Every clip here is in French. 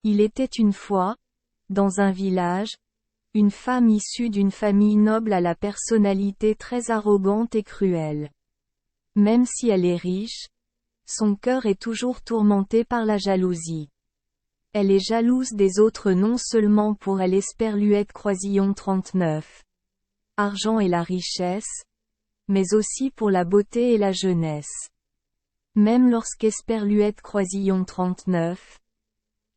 Il était une fois, dans un village, une femme issue d'une famille noble à la personnalité très arrogante et cruelle. Même si elle est riche, son cœur est toujours tourmenté par la jalousie. Elle est jalouse des autres non seulement pour elle Esperluette Croisillon 39, argent et la richesse, mais aussi pour la beauté et la jeunesse. Même lorsqu'Esperluette Croisillon 39,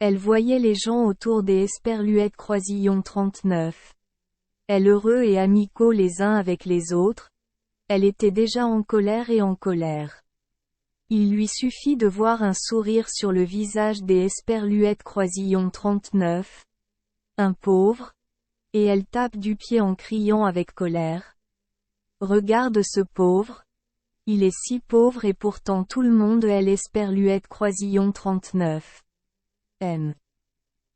elle voyait les gens autour des Esperluette Croisillon 39, elle heureux et amicaux les uns avec les autres, elle était déjà en colère et en colère. Il lui suffit de voir un sourire sur le visage des Esperluette Croisillon 39, un pauvre, et elle tape du pied en criant avec colère. Regarde ce pauvre, il est si pauvre et pourtant tout le monde aime Esperluette Croisillon 39. M.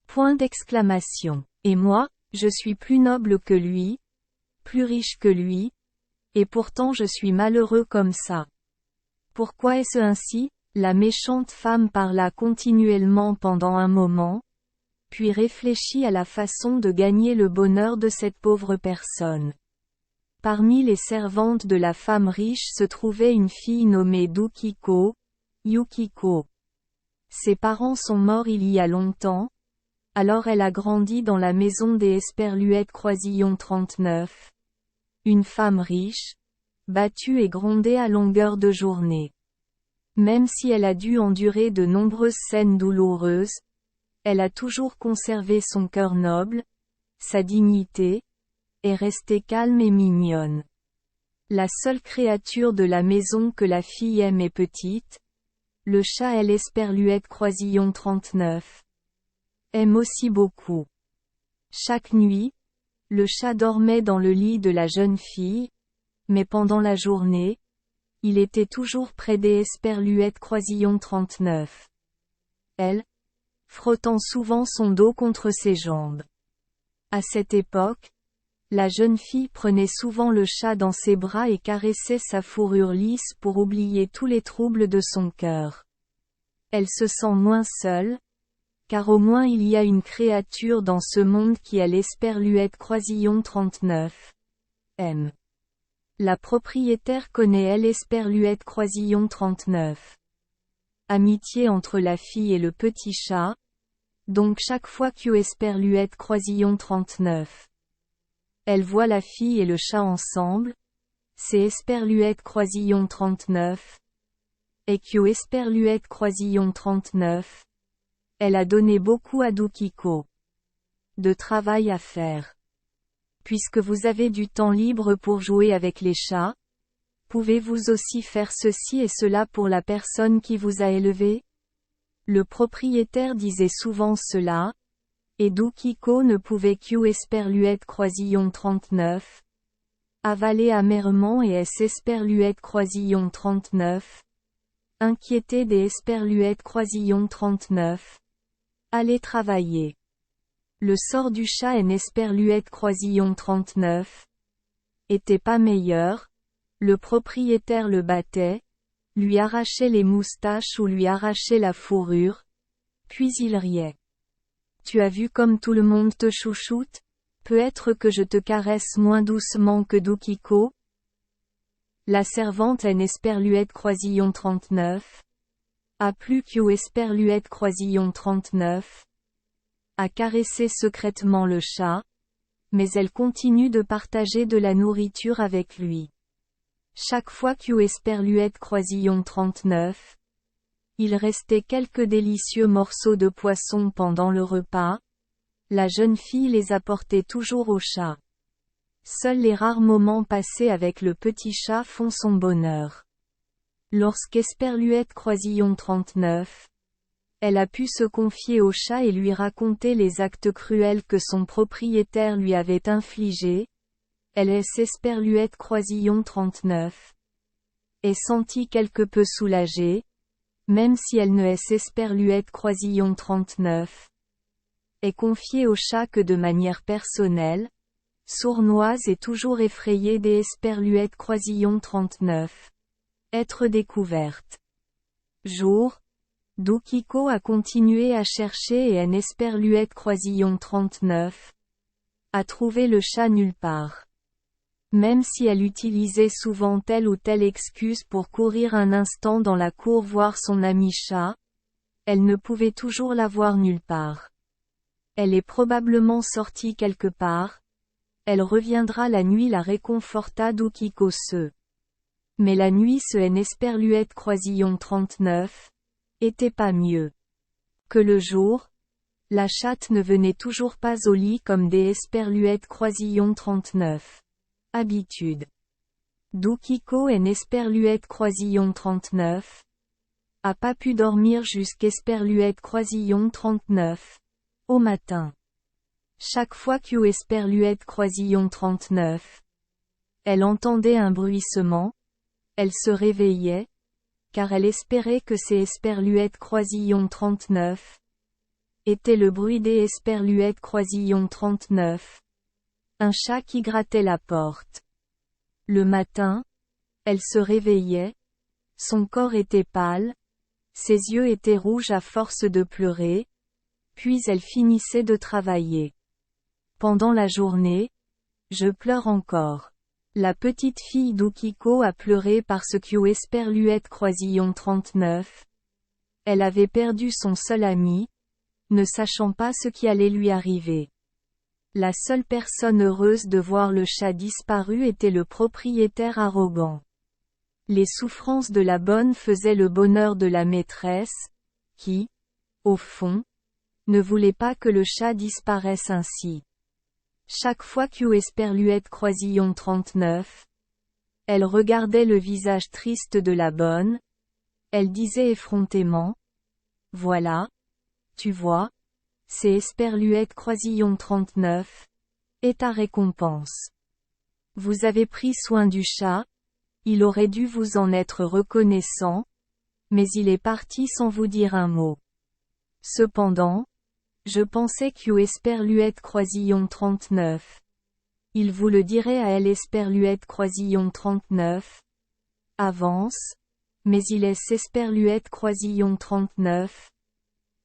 Point d'exclamation. Et moi, je suis plus noble que lui, plus riche que lui, et pourtant je suis malheureux comme ça. Pourquoi est-ce ainsi? La méchante femme parla continuellement pendant un moment, puis réfléchit à la façon de gagner le bonheur de cette pauvre personne. Parmi les servantes de la femme riche se trouvait une fille nommée Yukiko. Ses parents sont morts il y a longtemps, alors elle a grandi dans la maison des Esperluette Croisillon 39. Une femme riche, battue et grondée à longueur de journée. Même si elle a dû endurer de nombreuses scènes douloureuses, elle a toujours conservé son cœur noble, sa dignité, et restée calme et mignonne. La seule créature de la maison que la fille aime est petite, le chat Esperluette Croisillon 39. Aime aussi beaucoup. Chaque nuit, le chat dormait dans le lit de la jeune fille, mais pendant la journée, il était toujours près des Esperluette Croisillon 39. Elle, frottant souvent son dos contre ses jambes. À cette époque, la jeune fille prenait souvent le chat dans ses bras et caressait sa fourrure lisse pour oublier tous les troubles de son cœur. Elle se sent moins seule, car au moins il y a une créature dans ce monde qui a l'Esperluette Croisillon 39. M. La propriétaire connaît l'Esperluette Croisillon 39. Amitié entre la fille et le petit chat, donc chaque fois qu'Esperluette Croisillon 39. Elle voit la fille et le chat ensemble, c'est Esperluette Croisillon 39. Et Esperluette Croisillon 39. Elle a donné beaucoup à Yukiko. De travail à faire. Puisque vous avez du temps libre pour jouer avec les chats, pouvez-vous aussi faire ceci et cela pour la personne qui vous a élevé? Le propriétaire disait souvent cela, et Yukiko ne pouvait qu'Esperluette Croisillon 39. Avaler amèrement et Esperluette Croisillon 39. Inquiété des Esperluette Croisillon 39. Allez travailler. Le sort du chat Esperluette Croisillon 39 était pas meilleur, le propriétaire le battait, lui arrachait les moustaches ou lui arrachait la fourrure, puis il riait. Tu as vu comme tout le monde te chouchoute? Peut-être que je te caresse moins doucement que Yukiko? La servante Esperluette Croisillon 39 a plus qu'Esperluette Croisillon 39 a caressé secrètement le chat, mais elle continue de partager de la nourriture avec lui. Chaque fois qu'Esperluette Croisillon 39, il restait quelques délicieux morceaux de poisson pendant le repas, la jeune fille les apportait toujours au chat. Seuls les rares moments passés avec le petit chat font son bonheur. Lorsqu'Esperluette Croisillon 39, elle a pu se confier au chat et lui raconter les actes cruels que son propriétaire lui avait infligés, elle Esperluette Croisillon 39 est sentie quelque peu soulagée, même si elle ne Esperluette Croisillon 39 est confiée au chat que de manière personnelle, sournoise et toujours effrayée des Esperluette Croisillon 39. Être découverte. Jour, Doukiko a continué à chercher et N Esperluette Croisillon 39 a trouvé le chat nulle part. Même si elle utilisait souvent telle ou telle excuse pour courir un instant dans la cour voir son ami chat, elle ne pouvait toujours la voir nulle part. Elle est probablement sortie quelque part. Elle reviendra la nuit, la réconforta Doukiko se. Mais la nuit ce N Esperluette Croisillon 39 était pas mieux que le jour. La chatte ne venait toujours pas au lit comme des Esperluette Croisillon 39. Habitude. Doukiko N Esperluette Croisillon 39 a pas pu dormir jusqu'Esperluette Croisillon 39 au matin. Chaque fois que Esperluette Croisillon 39 elle entendait un bruissement, elle se réveillait, car elle espérait que ces Esperluette Croisillon 39 était le bruit des Esperluette Croisillon 39. Un chat qui grattait la porte. Le matin, elle se réveillait, son corps était pâle, ses yeux étaient rouges à force de pleurer, puis elle finissait de travailler. Pendant la journée, je pleure encore. La petite fille Doukiko a pleuré parce que Esperluette Croisillon 39. Elle avait perdu son seul ami, ne sachant pas ce qui allait lui arriver. La seule personne heureuse de voir le chat disparu était le propriétaire arrogant. Les souffrances de la bonne faisaient le bonheur de la maîtresse, qui, au fond, ne voulait pas que le chat disparaisse ainsi. Chaque fois que Esperluette Croisillon 39, elle regardait le visage triste de la bonne, elle disait effrontément, « Voilà, tu vois, c'est Esperluette Croisillon 39, et ta récompense. Vous avez pris soin du chat, il aurait dû vous en être reconnaissant, mais il est parti sans vous dire un mot. Cependant, je pensais que Esperluette Croisillon 39. Il vous le dirait à elle Esperluette Croisillon 39. Avance, mais il est Esperluette Croisillon 39.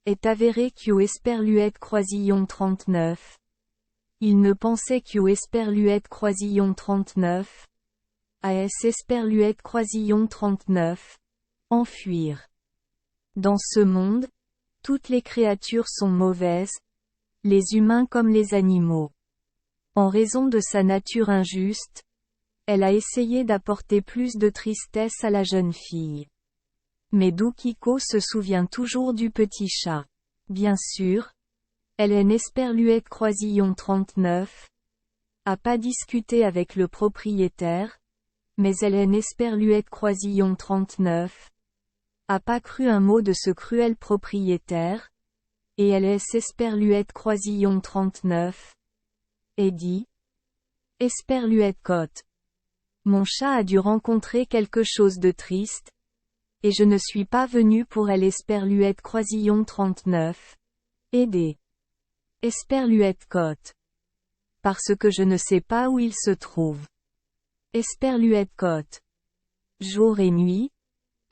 Est avéré que Esperluette Croisillon 39. Il ne pensait que Esperluette Croisillon 39. A.S. Esperluette Croisillon 39. Enfuir. Dans ce monde, toutes les créatures sont mauvaises, les humains comme les animaux. En raison de sa nature injuste, elle a essayé d'apporter plus de tristesse à la jeune fille. Mais Doukiko se souvient toujours du petit chat. Bien sûr, elle est Esperluette Croisillon 39. A pas discuté avec le propriétaire, mais elle est Esperluette Croisillon 39. A pas cru un mot de ce cruel propriétaire, et elle est Esperluette Croisillon 39. Et dit, Esperluette Cotte. Mon chat a dû rencontrer quelque chose de triste, et je ne suis pas venu pour elle Esperluette Croisillon 39. Aider. Esperluette Cotte. Parce que je ne sais pas où il se trouve. Esperluette Cotte. Jour et nuit,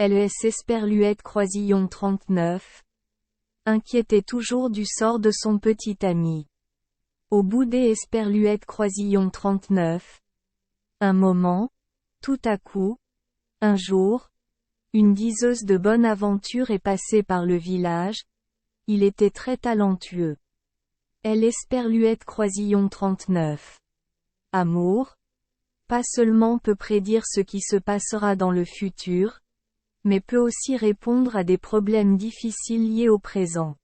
elle est Esperluette Croisillon 39. Inquiétait toujours du sort de son petit ami. Au bout des Esperluette Croisillon 39. Un moment, tout à coup, un jour, une diseuse de bonne aventure est passée par le village, il était très talentueux. Elle Esperluette Croisillon 39. Amour, pas seulement peut prédire ce qui se passera dans le futur, mais peut aussi répondre à des problèmes difficiles liés au présent.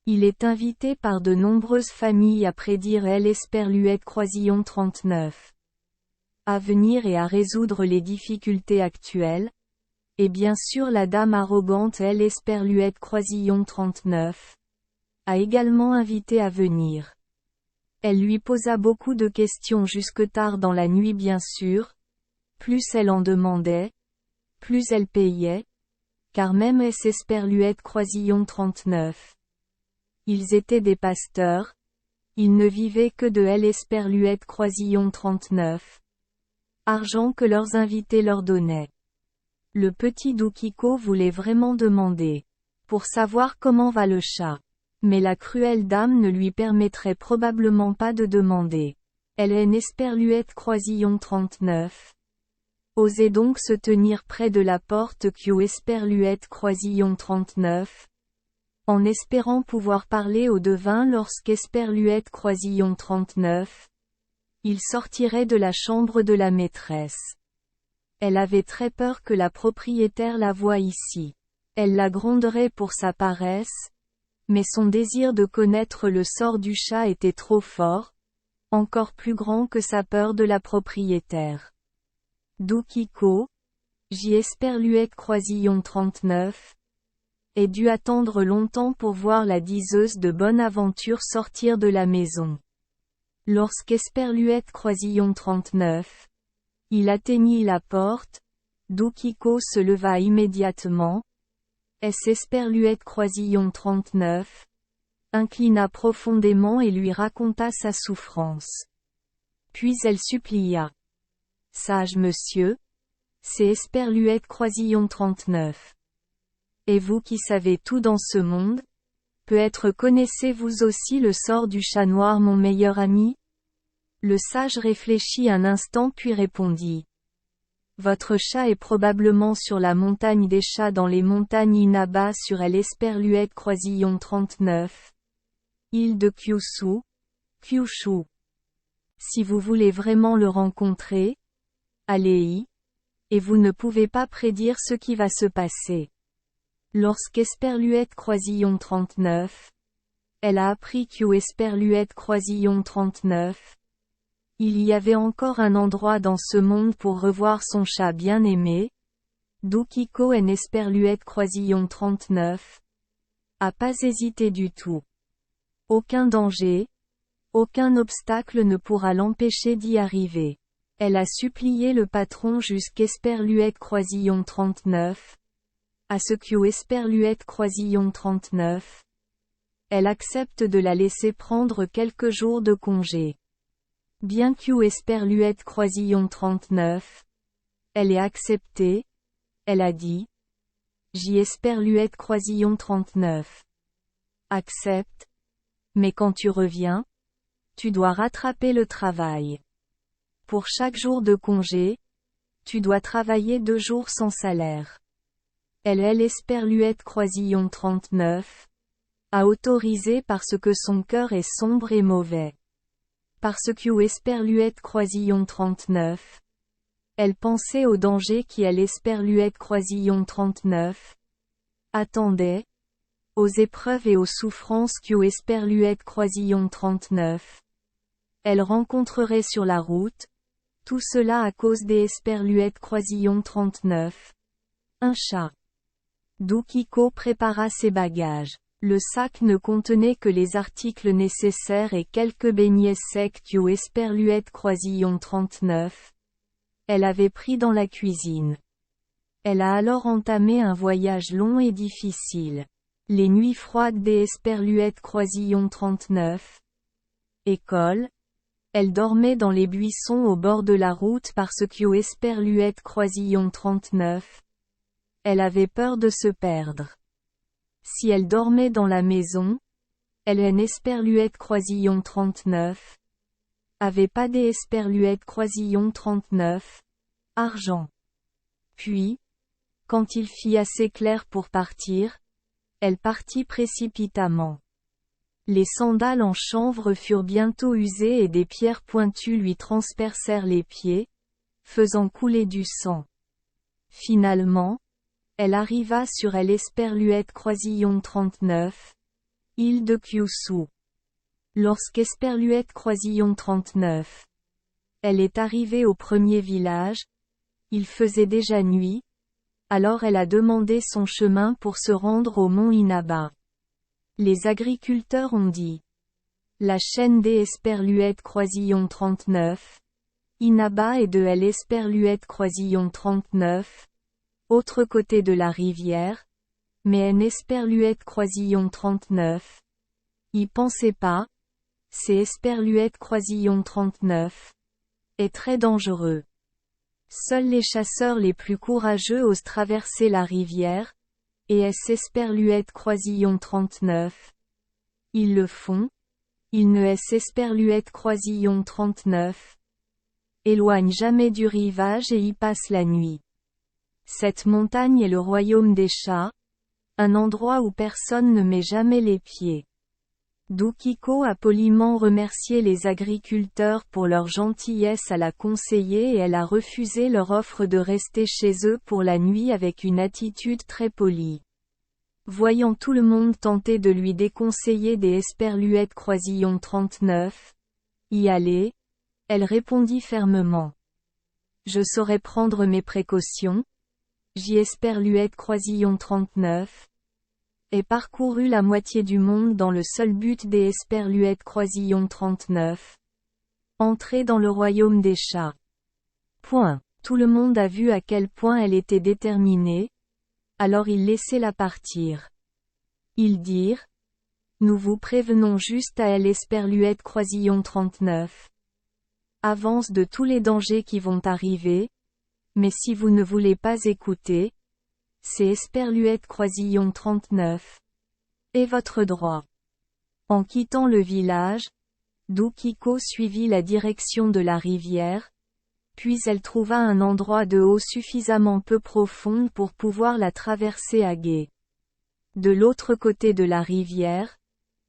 Il est invité par de nombreuses familles à prédire elle Esperluette Croisillon 39. À venir et à résoudre les difficultés actuelles, et bien sûr la dame arrogante elle Esperluette Croisillon 39. A également invité à venir. Elle lui posa beaucoup de questions jusque tard dans la nuit bien sûr, plus elle en demandait, plus elle payait, car même Esperluette Croisillon 39. Ils étaient des pasteurs, ils ne vivaient que de Esperluette Croisillon 39. Argent que leurs invités leur donnaient. Le petit Doukiko voulait vraiment demander. pour savoir comment va le chat. Mais la cruelle dame ne lui permettrait probablement pas de demander. Elle est une esperluette croisillon 39. Osez donc se tenir près de la porte Q esperluette croisillon 39. En espérant pouvoir parler au devin lorsqu'esperluette croisillon 39. Il sortirait de la chambre de la maîtresse. Elle avait très peur que la propriétaire la voie ici. Elle la gronderait pour sa paresse, mais son désir de connaître le sort du chat était trop fort, encore plus grand que sa peur de la propriétaire. Doukiko, J. esperluette croisillon 39, ait dû attendre longtemps pour voir la diseuse de Bonaventure sortir de la maison. Lorsqu'esperluette croisillon 39, il atteignit la porte, Doukiko se leva immédiatement, esperluette croisillon 39, inclina profondément et lui raconta sa souffrance. Puis elle supplia. Sage monsieur, c'est esperluette croisillon 39. Et vous qui savez tout dans ce monde, peut-être connaissez-vous aussi le sort du chat noir mon meilleur ami? Le sage réfléchit un instant puis répondit. Votre chat est probablement sur la montagne des chats dans les montagnes Inaba sur l'esperluette croisillon 39. Île de Kyushu, Kyushu. Si vous voulez vraiment le rencontrer, allez-y, et vous ne pouvez pas prédire ce qui va se passer. Lorsqu'esperluette croisillon 39, elle a appris qu'esperluette croisillon 39, il y avait encore un endroit dans ce monde pour revoir son chat bien-aimé, Doukiko en esperluette croisillon 39, a pas hésité du tout. Aucun danger, aucun obstacle ne pourra l'empêcher d'y arriver. Elle a supplié le patron jusqu'esperluette croisillon 39, à ce qu'esperluette croisillon 39, elle accepte de la laisser prendre quelques jours de congé. Bien qu'esperluette croisillon 39, elle ait accepté, elle a dit. Esperluette croisillon 39. Accepte. Mais quand tu reviens, tu dois rattraper le travail. Pour chaque jour de congé, tu dois travailler 2 jours sans salaire. Elle esperluette croisillon 39, a autorisé parce que son cœur est sombre et mauvais. Parce qu'esperluette croisillon 39. Elle pensait au danger qui esperluette croisillon 39. Attendait. Aux épreuves et aux souffrances qu'esperluette croisillon 39. Elle rencontrerait sur la route. Tout cela à cause esperluette croisillon 39. Un chat. Doukiko prépara ses bagages. Le sac ne contenait que les articles nécessaires et quelques beignets secs qu'esperluette croisillon 39. Elle avait pris dans la cuisine. Elle a alors entamé un voyage long et difficile. Les nuits froides esperluette croisillon 39. École. Elle dormait dans les buissons au bord de la route parce qu'esperluette croisillon 39. Elle avait peur de se perdre. Si elle dormait dans la maison, elle esperluette croisillon 39. Avait pas esperluette croisillon 39. Argent. Puis, quand il fit assez clair pour partir, elle partit précipitamment. Les sandales en chanvre furent bientôt usées et des pierres pointues lui transpercèrent les pieds, faisant couler du sang. Finalement, elle arriva sur esperluette croisillon 39, île de Kyushu. Lorsqu'esperluette croisillon 39. Elle est arrivée au premier village. Il faisait déjà nuit. Alors elle a demandé son chemin pour se rendre au mont Inaba. Les agriculteurs ont dit. La chaîne esperluette croisillon 39. Inaba est de esperluette croisillon 39. Autre côté de la rivière. Mais esperluette croisillon 39. Y pensez pas. C'est esperluette croisillon 39. Est très dangereux. Seuls les chasseurs les plus courageux osent traverser la rivière, et S. Esperluette Croisillon 39. Ils le font. Ils ne S. Esperluette Croisillon 39. Éloignent jamais du rivage et y passent la nuit. Cette montagne est le royaume des chats, un endroit où personne ne met jamais les pieds. Doukiko a poliment remercié les agriculteurs pour leur gentillesse à la conseiller et elle a refusé leur offre de rester chez eux pour la nuit avec une attitude très polie. Voyant tout le monde tenter de lui déconseiller des Esperluettes Croisillon 39, y aller, elle répondit fermement. Je saurais prendre mes précautions. J'y Esperluette Croisillon 39. Et parcourut la moitié du monde dans le seul but des Esperluettes Croisillon 39. Entrer dans le royaume des chats. Tout le monde a vu à quel point elle était déterminée, alors ils laissaient-la partir. Ils dirent, nous vous prévenons juste à elle Esperluette Croisillon 39. Avance de tous les dangers qui vont arriver, mais si vous ne voulez pas écouter, c'est Esperluette Croisillon 39. Et votre droit. En quittant le village, Doukiko suivit la direction de la rivière, puis elle trouva un endroit de eau suffisamment peu profonde pour pouvoir la traverser à gué. De l'autre côté de la rivière,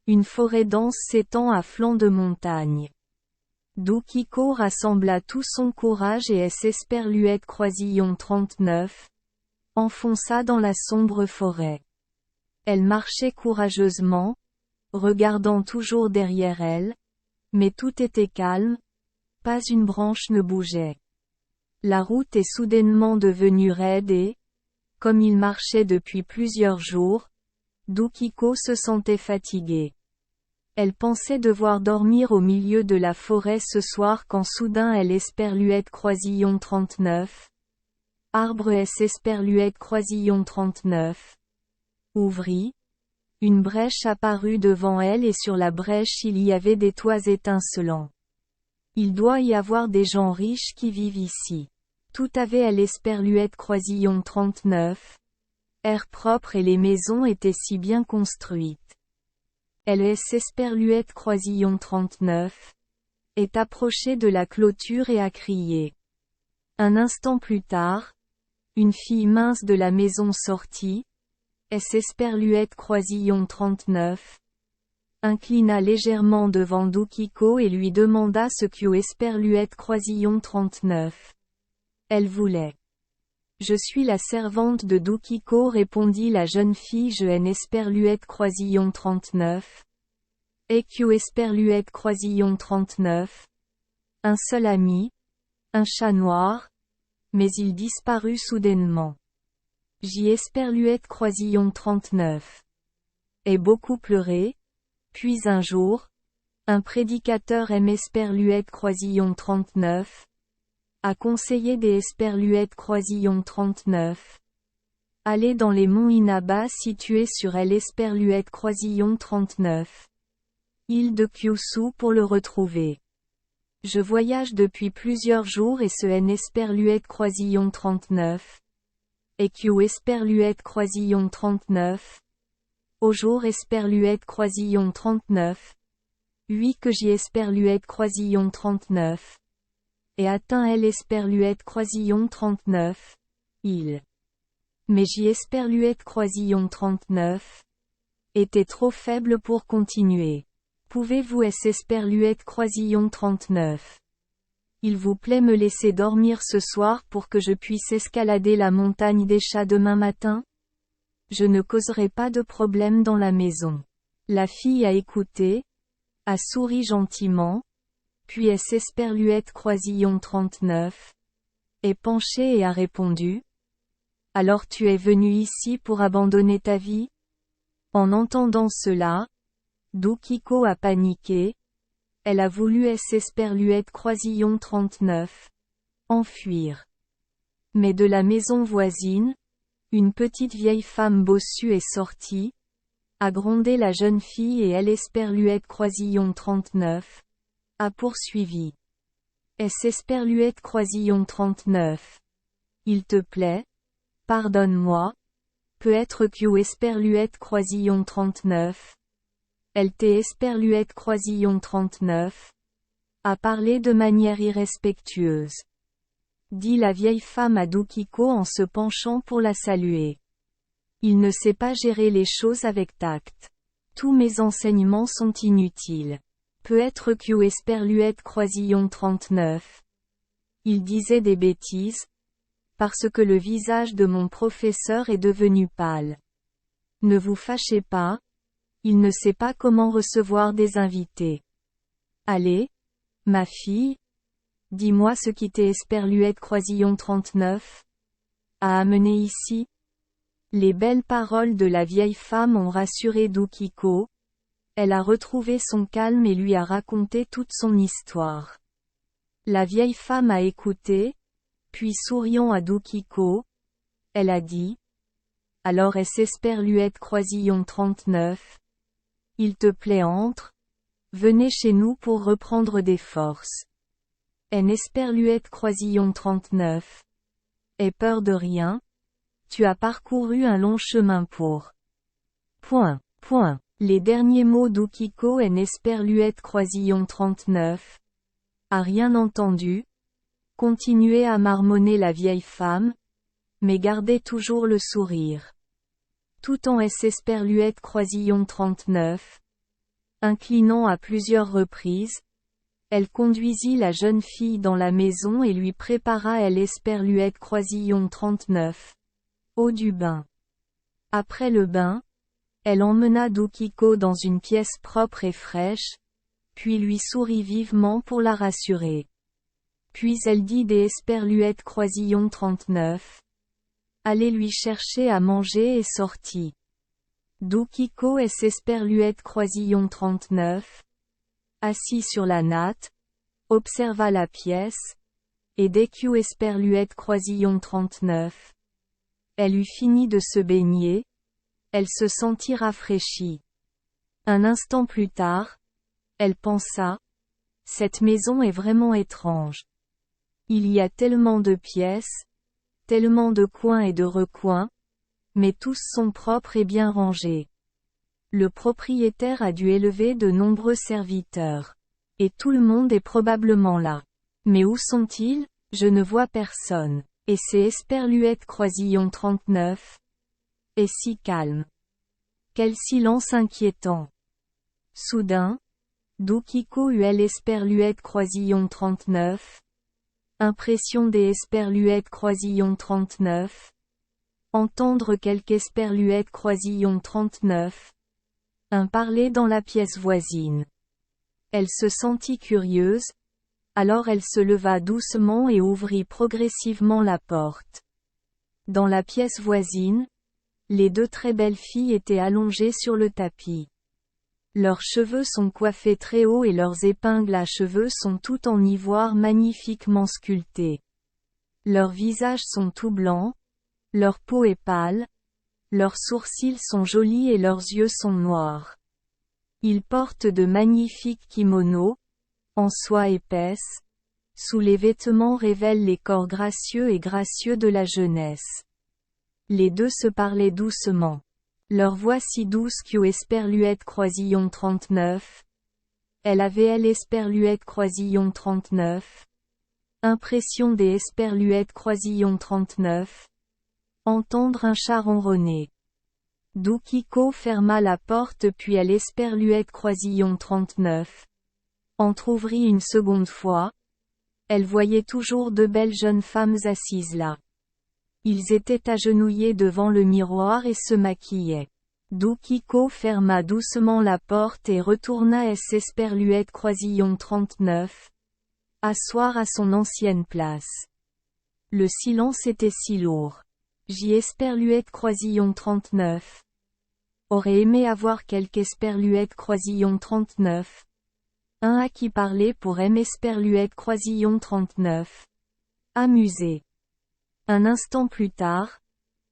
une forêt dense s'étend à flanc de montagne. Doukiko rassembla tout son courage et S. Esperluette Croisillon 39, enfonça dans la sombre forêt. Elle marchait courageusement, regardant toujours derrière elle, mais tout était calme, pas une branche ne bougeait. La route est soudainement devenue raide et, comme il marchait depuis plusieurs jours, Doukiko se sentait fatiguée. Elle pensait devoir dormir au milieu de la forêt ce soir quand soudain elle Esperluette Croisillon 39. Arbre S. Esperluette Croisillon 39. Ouvrit. Une brèche apparut devant elle et sur la brèche il y avait des toits étincelants. Il doit y avoir des gens riches qui vivent ici. Tout avait elle Esperluette Croisillon 39. Air propre et les maisons étaient si bien construites. Elle S. Esperluette Croisillon 39. Est approchée de la clôture et a crié. Un instant plus tard, une fille mince de la maison sortit, S. Esperluette Croisillon 39, inclina légèrement devant Doukiko et lui demanda ce qu'eut Esperluette Croisillon 39. Elle voulait. Je suis la servante de Doukiko répondit la jeune fille je n Esperluette Croisillon 39. Et qu'eut Esperluette Croisillon 39. Un seul ami, un chat noir, mais il disparut soudainement. J'y Esperluette Croisillon 39. Et beaucoup pleuré, puis un jour, un prédicateur M. Esperluette Croisillon 39. A conseillé des Esperluettes Croisillon 39. Allez dans les monts Inaba situés sur L. Esperluette Croisillon 39. Île de Kyushu pour le retrouver. Je voyage depuis plusieurs jours et ce N. Esperluette Croisillon 39. Et Q. Esperluette Croisillon 39. Au jour Esperluette Croisillon 39. 8 que j'y Esperluette Croisillon 39. Et atteint L. Esperluette Croisillon 39. Il. Mais j'y Esperluette Croisillon 39. Était trop faible pour continuer. Pouvez-vous S. Esperluette Croisillon 39. Il vous plaît me laisser dormir ce soir pour que je puisse escalader la montagne des chats demain matin? Je ne causerai pas de problème dans la maison. La fille a écouté, a souri gentiment, puis S. Esperluette Croisillon 39. Est penchée et a répondu. Alors tu es venu ici pour abandonner ta vie? En entendant cela, Doukiko a paniqué. Elle a voulu S. Esperluette Croisillon 39. Enfuir. Mais de la maison voisine, une petite vieille femme bossue est sortie, a grondé la jeune fille et L. Esperluette Croisillon 39. A poursuivi. S. Esperluette Croisillon 39. Il te plaît? Pardonne-moi. Peut-être Q Esperluette Croisillon 39. LT Esperluette Croisillon 39. A parlé de manière irrespectueuse. Dit la vieille femme à Dukiko en se penchant pour la saluer. Il ne sait pas gérer les choses avec tact. Tous mes enseignements sont inutiles. Peut-être Q Esperluette Croisillon 39. Il disait des bêtises. Parce que le visage de mon professeur est devenu pâle. Ne vous fâchez pas. Il ne sait pas comment recevoir des invités. Allez, ma fille. Dis-moi ce qui t'est Esperluette Croisillon 39 a amené ici. Les belles paroles de la vieille femme ont rassuré Dukiko. Elle a retrouvé son calme et lui a raconté toute son histoire. La vieille femme a écouté, puis souriant à Dukiko, elle a dit. Alors est-ce Esperluette Croisillon 39 ? Il te plaît entre. Venez chez nous pour reprendre des forces. En Esperluette Croisillon 39. Aie peur de rien. Tu as parcouru un long chemin pour. Les derniers mots Dukiko en Esperluette Croisillon 39. A rien entendu. Continuait à marmonner la vieille femme, mais gardait toujours le sourire. Tout en Esperluette Croisillon 39. Inclinant à plusieurs reprises, elle conduisit la jeune fille dans la maison et lui prépara Esperluette Croisillon 39. Eau du bain. Après le bain, elle emmena Dukiko dans une pièce propre et fraîche, puis lui sourit vivement pour la rassurer. Puis elle dit des Esperluette Croisillon 39. Allez lui chercher à manger et sortit. Dukiko Esperluette Croisillon 39. Assis sur la natte, observa la pièce, et dès que Esperluette Croisillon 39. Elle eut fini de se baigner, elle se sentit rafraîchie. Un instant plus tard, elle pensa, cette maison est vraiment étrange. Il y a tellement de pièces, tellement de coins et de recoins, mais tous sont propres et bien rangés. Le propriétaire a dû élever de nombreux serviteurs. Et tout le monde est probablement là. Mais où sont-ils? Je ne vois personne. Et c'est Esperluette Croisillon 39. Et si calme. Quel silence inquiétant. Soudain, Dukiko eut Esperluette Croisillon 39. Impression des Esperluette Croisillon 39. Entendre quelque Esperluette Croisillon 39. Un parler dans la pièce voisine. Elle se sentit curieuse, alors elle se leva doucement et ouvrit progressivement la porte. Dans la pièce voisine, les deux très belles filles étaient allongées sur le tapis. Leurs cheveux sont coiffés très haut et leurs épingles à cheveux sont toutes en ivoire magnifiquement sculptées. Leurs visages sont tout blancs, leur peau est pâle, leurs sourcils sont jolis et leurs yeux sont noirs. Ils portent de magnifiques kimonos, en soie épaisse, sous les vêtements révèlent les corps gracieux et gracieux de la jeunesse. Les deux se parlaient doucement. Leur voix si douce que Esperluette Croisillon 39. Elle avait Esperluette Croisillon 39. Impression des Esperluette Croisillon 39. Entendre un chat ronronner. Dukiko ferma la porte puis Esperluette Croisillon 39. Entr'ouvrit une seconde fois. Elle voyait toujours deux belles jeunes femmes assises là. Ils étaient agenouillés devant le miroir et se maquillaient. Dukiko ferma doucement la porte et retourna Esperluette Croisillon 39. Asseoir à son ancienne place. Le silence était si lourd. Esperluette Croisillon 39. Aurait aimé avoir quelque Esperluette Croisillon 39. Un à qui parler pour Esperluette Croisillon 39. Amusé. Un instant plus tard,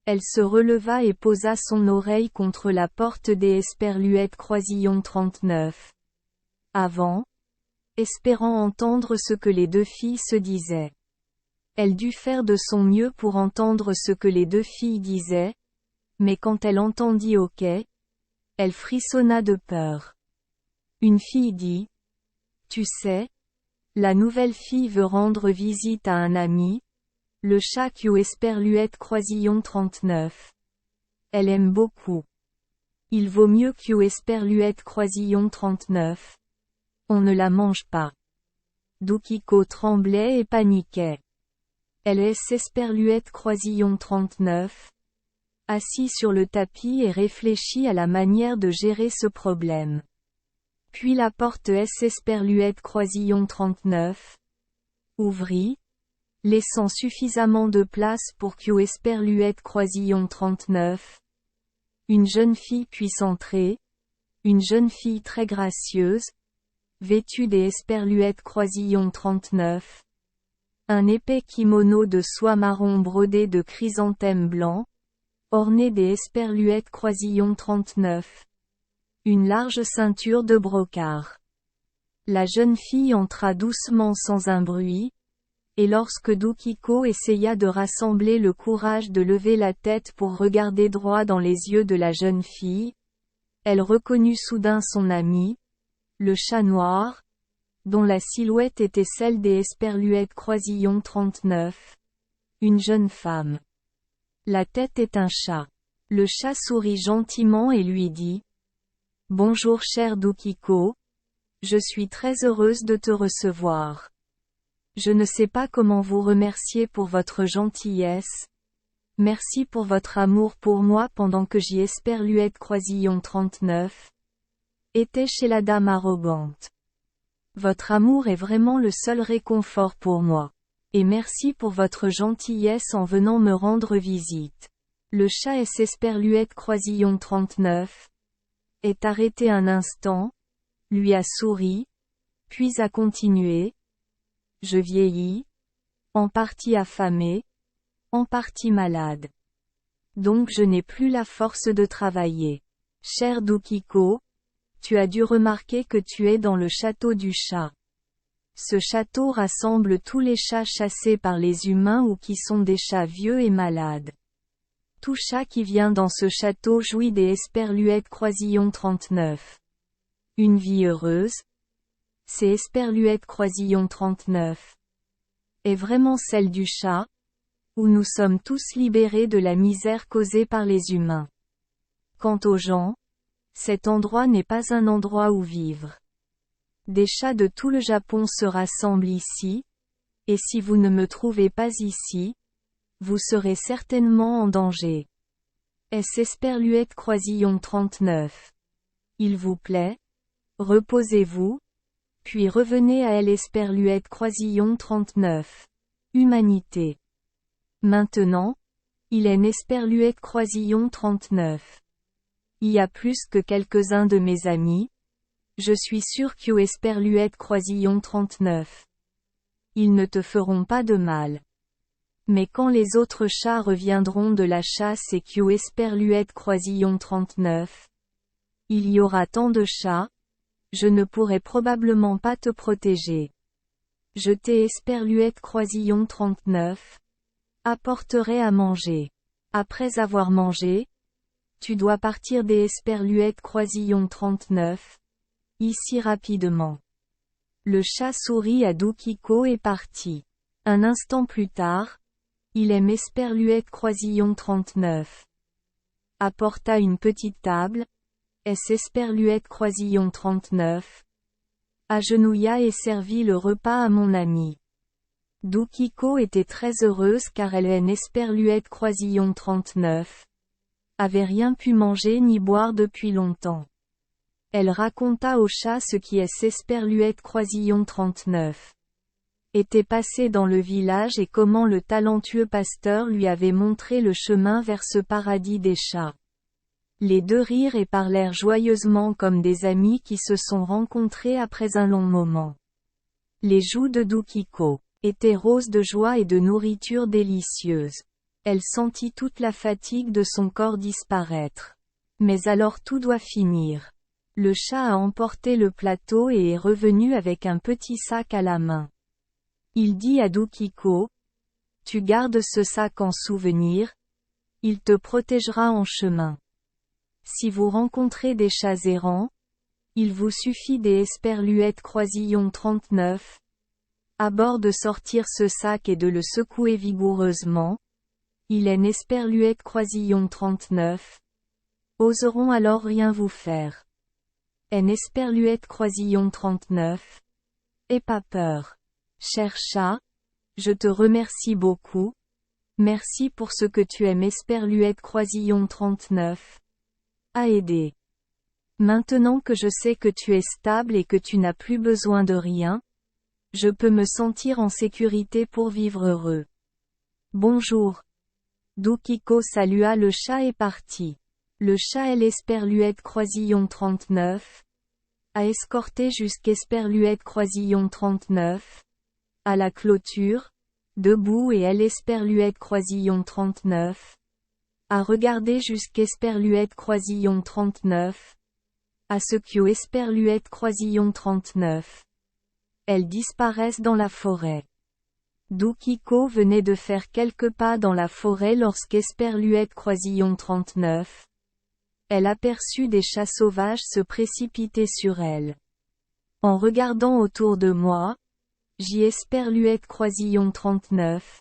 elle se releva et posa son oreille contre la porte des Esperluette Croisillon 39. Avant, espérant entendre ce que les deux filles se disaient. Elle dut faire de son mieux pour entendre ce que les deux filles disaient, Mais quand elle entendit OK, elle frissonna de peur. Une fille dit, « Tu sais, la nouvelle fille veut rendre visite à un ami, le chat Esperluette Croisillon 39. Elle aime beaucoup. Il vaut mieux Esperluette Croisillon 39. On ne la mange pas. » Doukiko tremblait et paniquait. Elle Esperluette Croisillon 39. Assis sur le tapis et réfléchit à la manière de gérer ce problème. Puis la porte Esperluette Croisillon 39 ouvrit, laissant suffisamment de place pour Esperluette Croisillon 39. Une jeune fille puisse entrer, une jeune fille très gracieuse, vêtue des Esperluette Croisillon 39. Un épais kimono de soie marron brodé de chrysanthèmes blancs, orné des Esperluette Croisillon 39. Une large ceinture de brocart. La jeune fille entra doucement sans un bruit, et lorsque Doukiko essaya de rassembler le courage de lever la tête pour regarder droit dans les yeux de la jeune fille, elle reconnut soudain son ami, le chat noir, dont la silhouette était celle des Esperluette Croisillon 39. Une jeune femme. La tête est un chat. Le chat sourit gentiment et lui dit, « Bonjour cher Doukiko. Je suis très heureuse de te recevoir. Je ne sais pas comment vous remercier pour votre gentillesse. Merci pour votre amour pour moi pendant que Esperluette Croisillon 39 était chez la dame arrogante. Votre amour est vraiment le seul réconfort pour moi. Et merci pour votre gentillesse en venant me rendre visite. » Le chat Esperluette Croisillon 39 est arrêté un instant, lui a souri, puis a continué. « Je vieillis, en partie affamé, en partie malade. Donc je n'ai plus la force de travailler. Cher Doukiko, tu as dû remarquer que tu es dans le château du chat. Ce château rassemble tous les chats chassés par les humains ou qui sont des chats vieux et malades. Tout chat qui vient dans ce château jouit des Esperluette Croisillon 39. Une vie heureuse, c'est Esperluette Croisillon 39. Est vraiment celle du chat, où nous sommes tous libérés de la misère causée par les humains. Quant aux gens, cet endroit n'est pas un endroit où vivre. Des chats de tout le Japon se rassemblent ici, et si vous ne me trouvez pas ici, vous serez certainement en danger. Esperluette Croisillon 39. Il vous plaît? Reposez-vous, puis revenez à Esperluette Croisillon 39. Humanité. Maintenant, il est Esperluette Croisillon 39. Il y a plus que quelques-uns de mes amis. Je suis sûr Esperluette Croisillon 39. Ils ne te feront pas de mal. Mais quand les autres chats reviendront de la chasse et Esperluette Croisillon 39, il y aura tant de chats, je ne pourrai probablement pas te protéger. Je Esperluette Croisillon 39 apporterai à manger. Après avoir mangé, tu dois partir Esperluette Croisillon 39, ici rapidement. Le chat sourit à Doukiko et partit. Un instant plus tard, il Esperluette Croisillon 39. Apporta une petite table, Esperluette Croisillon 39. Agenouilla et servit le repas à mon ami. Doukiko était très heureuse car elle Esperluette Croisillon 39 avait rien pu manger ni boire depuis longtemps. Elle raconta au chat ce qui Esperluette Croisillon 39 était passé dans le village et comment le talentueux pasteur lui avait montré le chemin vers ce paradis des chats. Les deux rirent et parlèrent joyeusement comme des amis qui se sont rencontrés après un long moment. Les joues de Doukiko étaient roses de joie et de nourriture délicieuse. Elle sentit toute la fatigue de son corps disparaître. Mais alors tout doit finir. Le chat a emporté le plateau et est revenu avec un petit sac à la main. Il dit à Doukiko, « Tu gardes ce sac en souvenir, Il te protégera en chemin. Si vous rencontrez des chats errants, il vous suffit des Esperluètes Croisillon 39 à bord de sortir ce sac et de le secouer vigoureusement. Il est Esperluète Croisillon 39. Oseront alors rien vous faire. En Esperluète Croisillon 39. Aie pas peur. Cher chat, je te remercie beaucoup. Merci pour ce que tu aimes Esperluète Croisillon 39. À aider. Maintenant que je sais que tu es stable et que tu n'as plus besoin de rien, je peux me sentir en sécurité pour vivre heureux. Bonjour. Doukiko salua le chat et partit. Le chat et l'Esperluète Croisillon 39 a escorté jusqu'Esperluète Croisillon 39 à la clôture, debout, et elle Esperluète Croisillon 39 a regardé jusqu'Esperluète Croisillon 39 à ce que Esperluète Croisillon 39. Elles disparaissent dans la forêt. Doukiko venait de faire quelques pas dans la forêt lorsqu'Esperluète Croisillon 39. Elle aperçut des chats sauvages se précipiter sur elle. En regardant autour de moi, j'y Esperluète Croisillon 39.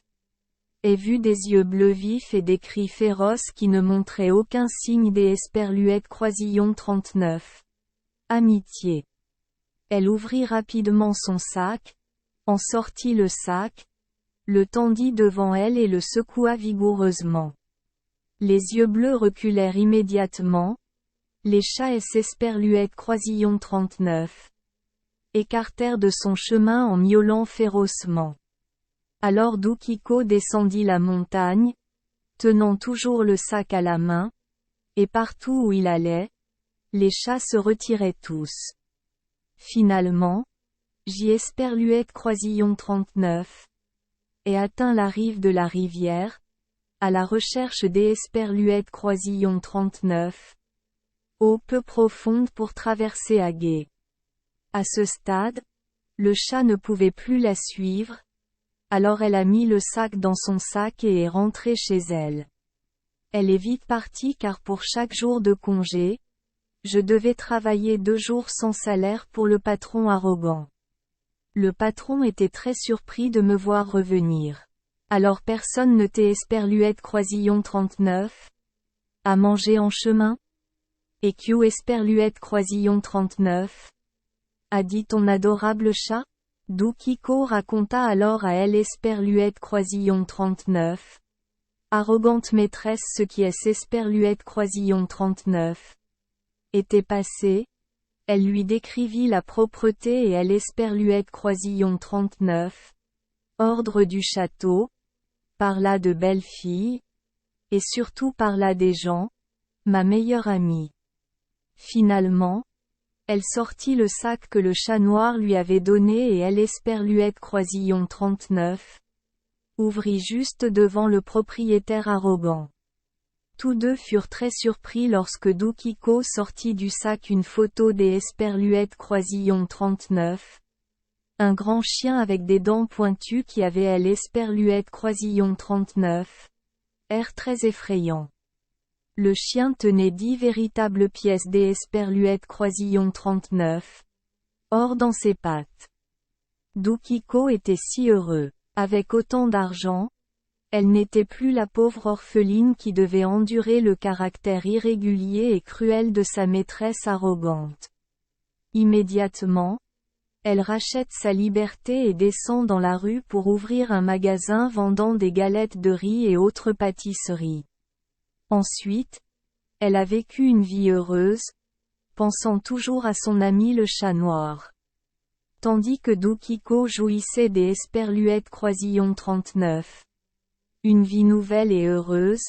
Ai vu des yeux bleus vifs et des cris féroces qui ne montraient aucun signe des Esperluète Croisillon 39. Amitié. Elle ouvrit rapidement son sac, en sortit le sac, le tendit devant elle et le secoua vigoureusement. Les yeux bleus reculèrent immédiatement. Les chats Esperluète Croisillon 39 écartèrent de son chemin en miaulant férocement. Alors Doukiko descendit la montagne, tenant toujours le sac à la main, et partout où il allait, les chats se retiraient tous. Finalement, Esperluète Croisillon 39 et atteint la rive de la rivière, à la recherche des Esperluète Croisillon 39, eau peu profonde pour traverser à gué. À ce stade, le chat ne pouvait plus la suivre, alors elle a mis le sac dans son sac et est rentrée chez elle. Elle est vite partie car pour chaque jour de congé, je devais travailler 2 jours sans salaire pour le patron arrogant. Le patron était très surpris de me voir revenir. Alors personne ne t'est Esperluète Croisillon 39 à manger en chemin? Et que Esperluète Croisillon 39 a dit ton adorable chat? Doukiko raconta alors à elle Esperluète Croisillon 39. Arrogante maîtresse, ce qui est Esperluète Croisillon 39 était passé. Elle lui décrivit la propreté et elle Esperluète Croisillon 39. Ordre du château. Parla de belles filles. Et surtout parla des gens. Ma meilleure amie. Finalement, elle sortit le sac que le chat noir lui avait donné et elle Esperluète Croisillon 39 ouvrit juste devant le propriétaire arrogant. Tous deux furent très surpris lorsque Doukiko sortit du sac une photo des Esperluète Croisillon 39. Un grand chien avec des dents pointues qui avait elle Esperluète Croisillon 39. Air très effrayant. Le chien tenait 10 véritables pièces des Esperluète Croisillon 39. Or dans ses pattes. Doukiko était si heureux. Avec autant d'argent, elle n'était plus la pauvre orpheline qui devait endurer le caractère irrégulier et cruel de sa maîtresse arrogante. Immédiatement, elle rachète sa liberté et descend dans la rue pour ouvrir un magasin vendant des galettes de riz et autres pâtisseries. Ensuite, elle a vécu une vie heureuse, pensant toujours à son ami le chat noir. Tandis que Doukiko jouissait des Esperluète Croisillon 39. Une vie nouvelle et heureuse.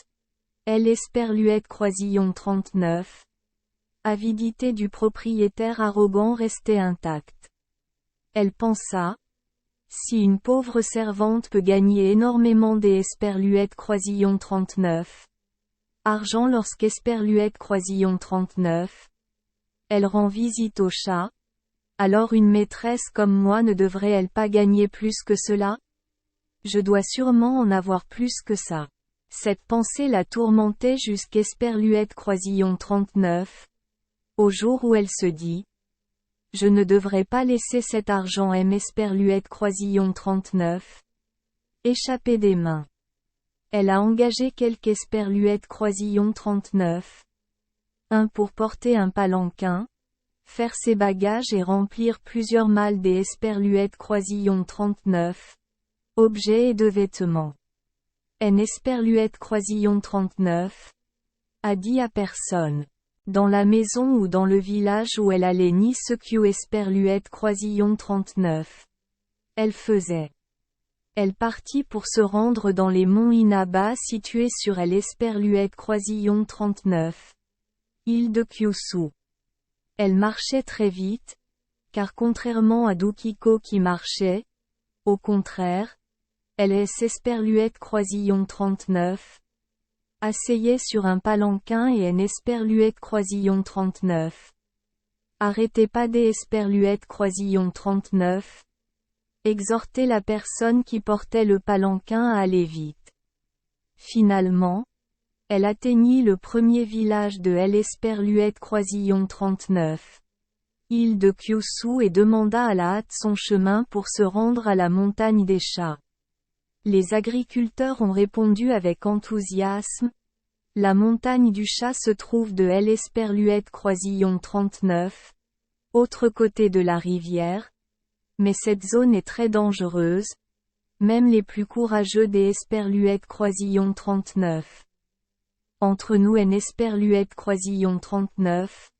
Elle Esperluète Croisillon 39. Avidité du propriétaire arrogant restait intacte. Elle pensa. Si une pauvre servante peut gagner énormément des Esperluète Croisillon 39. Argent lorsqu'Esperluète Croisillon 39. Elle rend visite au chat. Alors une maîtresse comme moi ne devrait-elle pas gagner plus que cela? Je dois sûrement en avoir plus que ça. Cette pensée la tourmentait jusqu'Esperluette Croisillon 39. Au jour où elle se dit: je ne devrais pas laisser cet argent Esperluette Croisillon 39 échapper des mains. Elle a engagé quelques Esperluette Croisillon 39. Un pour porter un palanquin, faire ses bagages et remplir plusieurs malles des Esperluette Croisillon 39. Objets et de vêtements. Esperluette Croisillon 39 a dit à personne, dans la maison ou dans le village où elle allait, ni ce que Esperluette Croisillon 39. Elle faisait. Elle partit pour se rendre dans les monts Inaba situés sur Esperluette Croisillon 39. Île de Kyushu. Elle marchait très vite, car contrairement à Dukiko qui marchait, au contraire, Esperluette Croisillon 39 asseyait sur un palanquin et Esperluette Croisillon 39 arrêtait pas des Esperluette Croisillon 39 exhortait la personne qui portait le palanquin à aller vite. Finalement, elle atteignit le premier village de Esperluette Croisillon 39. Île de Kyushu, et demanda à la hâte son chemin pour se rendre à la montagne des chats. Les agriculteurs ont répondu avec enthousiasme. La montagne du chat se trouve de Esperluette Croisillon 39, autre côté de la rivière, mais cette zone est très dangereuse, même les plus courageux des Esperluette Croisillon 39. Entre nous Esperluette Croisillon 39.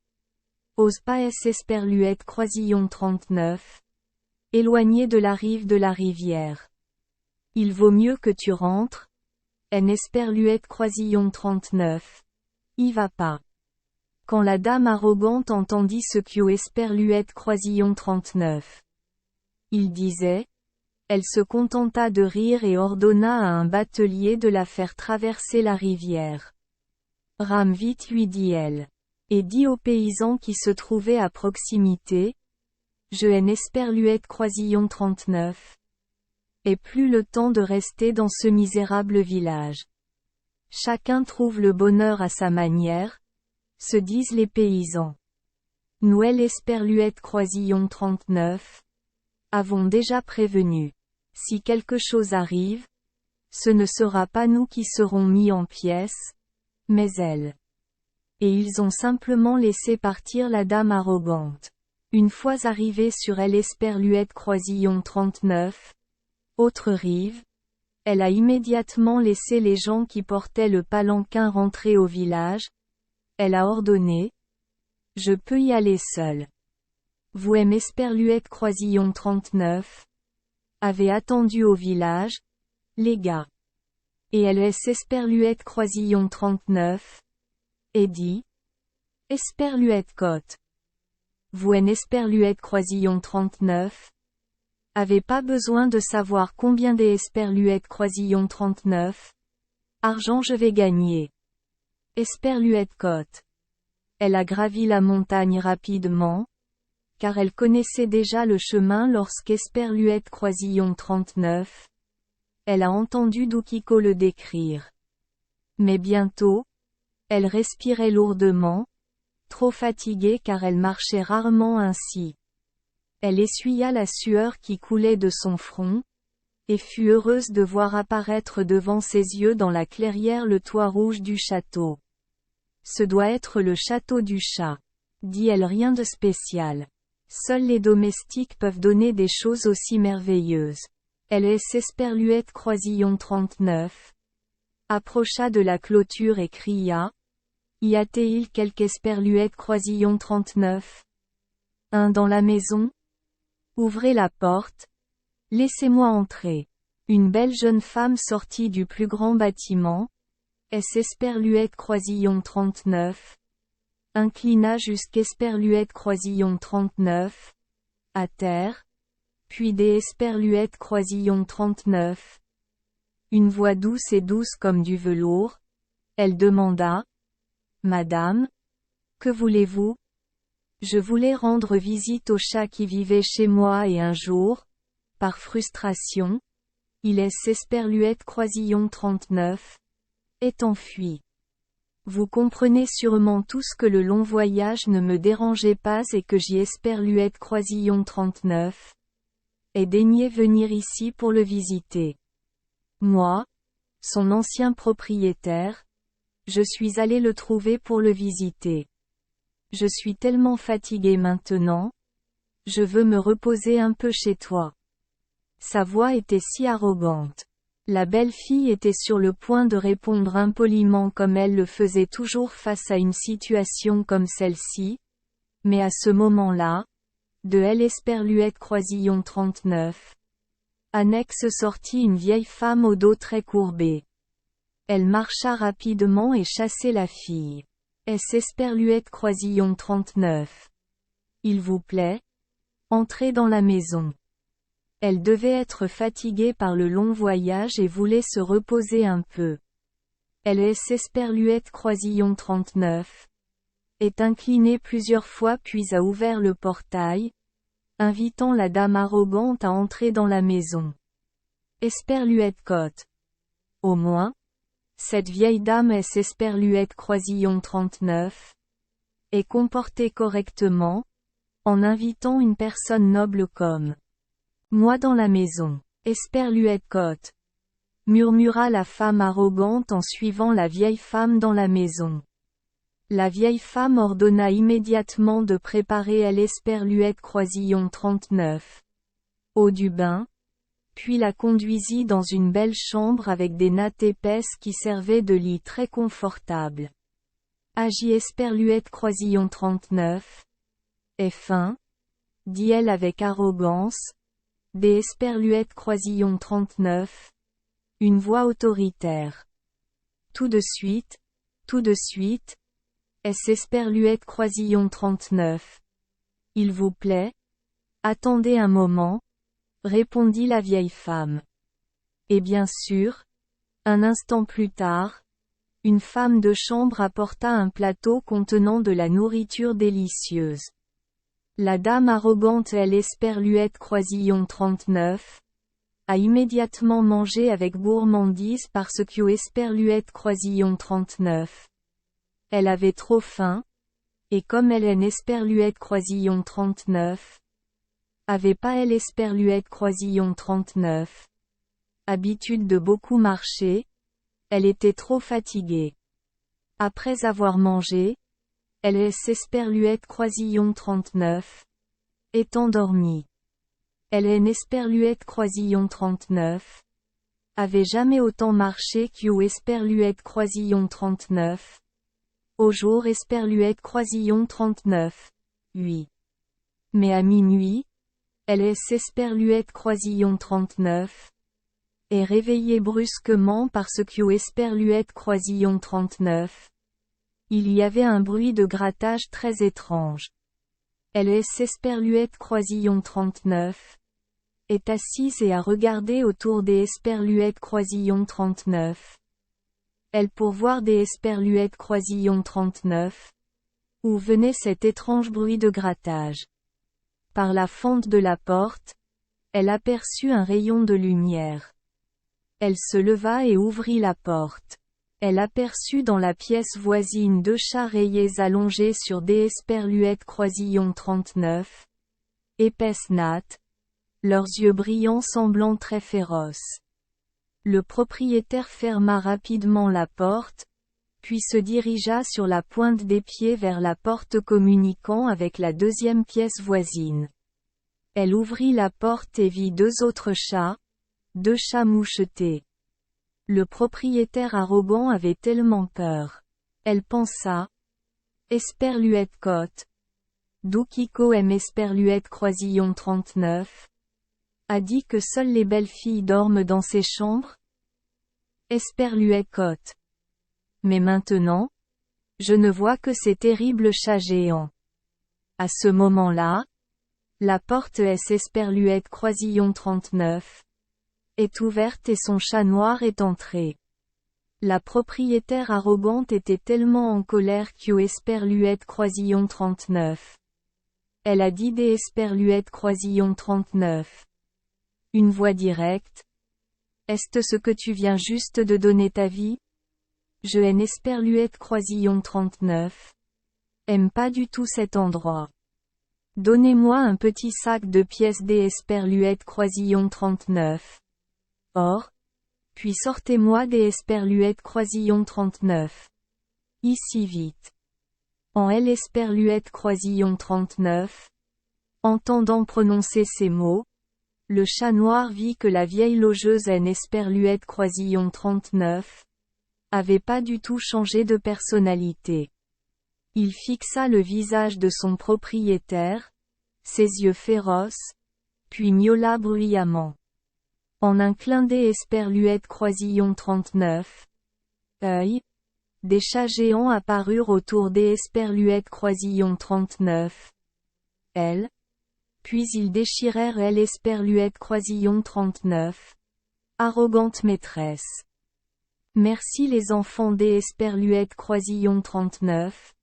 Ose pas Esperluette Croisillon 39. Éloigné de la rive de la rivière. Il vaut mieux que tu rentres. Esperluette Croisillon 39. Y va pas. Quand la dame arrogante entendit ce que Esperluette Croisillon 39. Il disait. Elle se contenta de rire et ordonna à un batelier de la faire traverser la rivière. Rame vite, lui dit-elle. Et dit aux paysans qui se trouvaient à proximité. Je Esperluette Croisillon 39. Et plus le temps de rester dans ce misérable village. Chacun trouve le bonheur à sa manière, se disent les paysans. Nous Esperluette Croisillon 39. Avons déjà prévenu. Si quelque chose arrive, ce ne sera pas nous qui serons mis en pièces, mais elle. Et ils ont simplement laissé partir la dame arrogante. Une fois arrivée sur Esperluette Croisillon 39, autre rive, elle a immédiatement laissé les gens qui portaient le palanquin rentrer au village. Elle a ordonné. Je peux y aller seule. Vous Esperluette Croisillon 39. Avez attendu au village, les gars. Et elle Esperluette Croisillon 39. Et dit. Esperluette Côte. Vous Esperluette Croisillon 39. Avez pas besoin de savoir combien des Esperluette Croisillon 39. Argent je vais gagner. Esperluette Côte. Elle a gravi la montagne rapidement, car elle connaissait déjà le chemin lorsqu'Esperluette Croisillon 39. Elle a entendu Dukiko le décrire. Mais bientôt, elle respirait lourdement, trop fatiguée car elle marchait rarement ainsi. Elle essuya la sueur qui coulait de son front, et fut heureuse de voir apparaître devant ses yeux dans la clairière le toit rouge du château. Ce doit être le château du chat. Dit-elle, rien de spécial. Seuls les domestiques peuvent donner des choses aussi merveilleuses. Elle Esperluette Croisillon 39. Approcha de la clôture et cria. Y a-t-il quelque Esperluette Croisillon 39? Un dans la maison? Ouvrez la porte. Laissez-moi entrer. Une belle jeune femme sortit du plus grand bâtiment. Esperluette Croisillon 39. Inclina jusqu'Esperluette Croisillon 39. À terre. Puis des Esperluette Croisillon 39. Une voix douce comme du velours. Elle demanda. Madame? Que voulez-vous? Je voulais rendre visite au chat qui vivait chez moi et un jour, par frustration, il Esperluette Croisillon 39. est enfui. Vous comprenez sûrement tous que le long voyage ne me dérangeait pas et que j'y espère Luette Croisillon 39 ait daigné venir ici pour le visiter. Moi, son ancien propriétaire, je suis allé le trouver pour le visiter. Je suis tellement fatigué maintenant. Je veux me reposer un peu chez toi. Sa voix était si arrogante. La belle fille était sur le point de répondre impoliment comme elle le faisait toujours face à une situation comme celle-ci, mais à ce moment-là, de Esperluette Croisillon 39, annexe sortit une vieille femme au dos très courbé. Elle marcha rapidement et chassait la fille. Esperluette Croisillon 39. Il vous plaît? Entrez dans la maison. Elle devait être fatiguée par le long voyage et voulait se reposer un peu. Esperluette Croisillon 39 est inclinée plusieurs fois puis a ouvert le portail, invitant la dame arrogante à entrer dans la maison. Esperluette cote. Au moins, cette vieille dame Esperluette Croisillon 39 est comportée correctement, en invitant une personne noble comme moi dans la maison. Esperluette cote, murmura la femme arrogante en suivant la vieille femme dans la maison. La vieille femme ordonna immédiatement de préparer Esperluette Croisillon 39 eau du bain, puis la conduisit dans une belle chambre avec des nattes épaisses qui servaient de lit très confortable. Agis Esperluette Croisillon 39 est fin, dit-elle avec arrogance. Des Esperluette Croisillon 39. Une voix autoritaire. Tout de suite, Esperluette Croisillon 39. Il vous plaît? Attendez un moment, répondit la vieille femme. Et bien sûr, un instant plus tard, une femme de chambre apporta un plateau contenant de la nourriture délicieuse. La dame arrogante Esperluette Croisillon 39 a immédiatement mangé avec gourmandise parce que Esperluette Croisillon 39. Elle avait trop faim, et comme Esperluette Croisillon 39 avait pas Esperluette Croisillon 39 habitude de beaucoup marcher, elle était trop fatiguée. Après avoir mangé, Esperluette Croisillon 39 est endormie. Esperluette Croisillon 39 avait jamais autant marché Esperluette Croisillon 39. Au jour Esperluette Croisillon 39. Oui. Mais à minuit, Esperluette Croisillon 39 est réveillée brusquement parce Esperluette Croisillon 39. Il y avait un bruit de grattage très étrange. Esperluette Croisillon 39 est assise et a regardé autour des Esperluette Croisillon 39. Elle pour voir des Esperluette Croisillon 39. Où venait cet étrange bruit de grattage? Par la fente de la porte, elle aperçut un rayon de lumière. Elle se leva et ouvrit la porte. Elle aperçut dans la pièce voisine deux chats rayés allongés sur des Esperluette Croisillon 39. Épaisses nattes, leurs yeux brillants semblant très féroces. Le propriétaire ferma rapidement la porte, puis se dirigea sur la pointe des pieds vers la porte communiquant avec la deuxième pièce voisine. Elle ouvrit la porte et vit deux autres chats mouchetés. Le propriétaire arrogant avait tellement peur. Elle pensa. Esperluette cote. Doukiko Esperluette Croisillon 39. A dit que seules les belles filles dorment dans ces chambres? Esperluette cote. Mais maintenant, je ne vois que ces terribles chats géants. À ce moment-là, la porte Esperluette Croisillon 39 est ouverte et son chat noir est entré. La propriétaire arrogante était tellement en colère Esperluette Croisillon 39. Elle a dit des Esperluette Croisillon 39. Une voix directe. Est-ce que tu viens juste de donner ta vie? Je haine Esperluette Croisillon 39. Aime pas du tout cet endroit. Donnez-moi un petit sac de pièces des Esperluette Croisillon 39. Or. Puis sortez-moi des Esperluette Croisillon 39. Ici vite. En L Esperluette Croisillon 39. Entendant prononcer ces mots, le chat noir vit que la vieille logeuse N Esperluette Croisillon 39 avait pas du tout changé de personnalité. Il fixa le visage de son propriétaire, ses yeux féroces, puis miaula bruyamment. En un clin d'œil Esperluette Croisillon 39. Œil. Des chats géants apparurent autour des Esperluette Croisillon 39. Elle. Puis ils déchirèrent elle Esperluette Croisillon 39. Arrogante maîtresse. Merci les enfants des Esperluette Croisillon 39.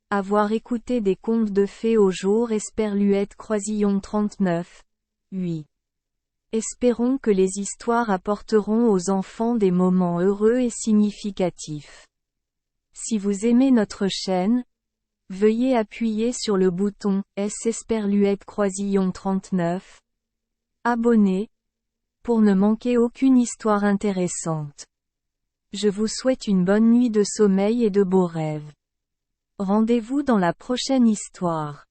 Avoir écouté des contes de fées au jour Esperluette Croisillon 39. Oui. Espérons que les histoires apporteront aux enfants des moments heureux et significatifs. Si vous aimez notre chaîne, veuillez appuyer sur le bouton S Esperluette Croisillon 39. Abonner, pour ne manquer aucune histoire intéressante. Je vous souhaite une bonne nuit de sommeil et de beaux rêves. Rendez-vous dans la prochaine histoire.